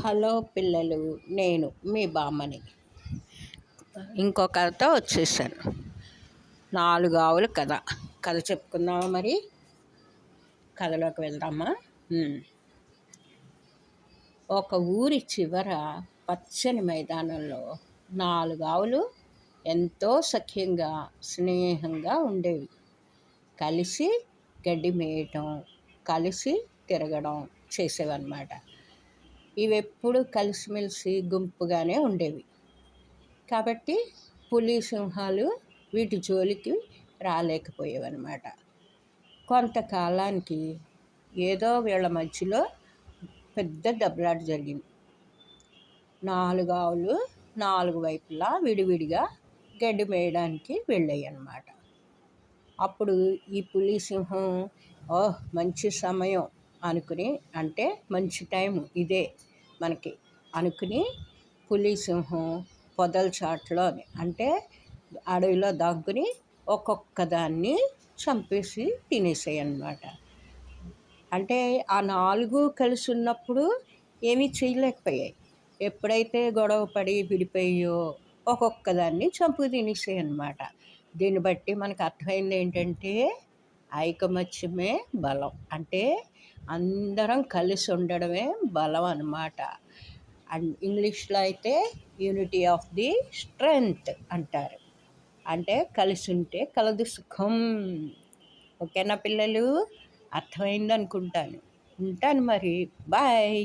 Hello పిల్లలు, నేను మీ బామ్మని. ఇంకో కథతో వచ్చేసాను. 4 ఆవుల కథ. కథ చెప్పుకుందామా? మరి కథలోకి వెళ్దామా? ఒక ఊరి చివర పచ్చని మైదానంలో 4 ఆవులు ఎంతో సఖ్యంగా స్నేహంగా ఉండేవి. కలిసి గడ్డి మేయటం, కలిసి తిరగడం చేసేవన్నమాట. ఇవెప్పుడు కలిసిమెలిసి గుంపుగానే ఉండేవి. కాబట్టి పులి, సింహాలు వీటి జోలికి రాలేకపోయేవన్నమాట. కొంతకాలానికి ఏదో వీళ్ళ మధ్యలో పెద్ద దెబ్బలాట జరిగింది. 4 ఆవులు 4 వైపులా విడివిడిగా గడ్డి మేయడానికి వెళ్ళాయి అన్నమాట. అప్పుడు ఈ పులి, సింహం మంచి సమయం అనుకుని, అంటే మంచి టైం ఇదే మనకి అనుకుని, పులి, సింహం పొదల చాట్లో అంటే అడవిలో దాక్కుని ఒక్కొక్క దాన్ని చంపేసి తినేసాయి అన్నమాట. అంటే ఆ 4 కలిసి ఉన్నప్పుడు ఏమీ చేయలేకపోయాయి. ఎప్పుడైతే గొడవ పడి విడిపోయో ఒక్కొక్క దాన్ని చంపు తినేసాయి అన్నమాట. దీన్ని బట్టి మనకు అర్థమైంది ఏంటంటే, ఐకమత్యమే బలం. అంటే అందరం కలిసి ఉండడమే బలం అన్నమాట. అండ్ ఇంగ్లీష్లో అయితే యూనిటీ ఆఫ్ ది స్ట్రెంగ్త్ అంటారు. అంటే కలిసి ఉంటే కలదు సుఖం. ఓకేనా పిల్లలు? అర్థమైంది అనుకుంటాను. ఉంటాను మరి. బాయ్.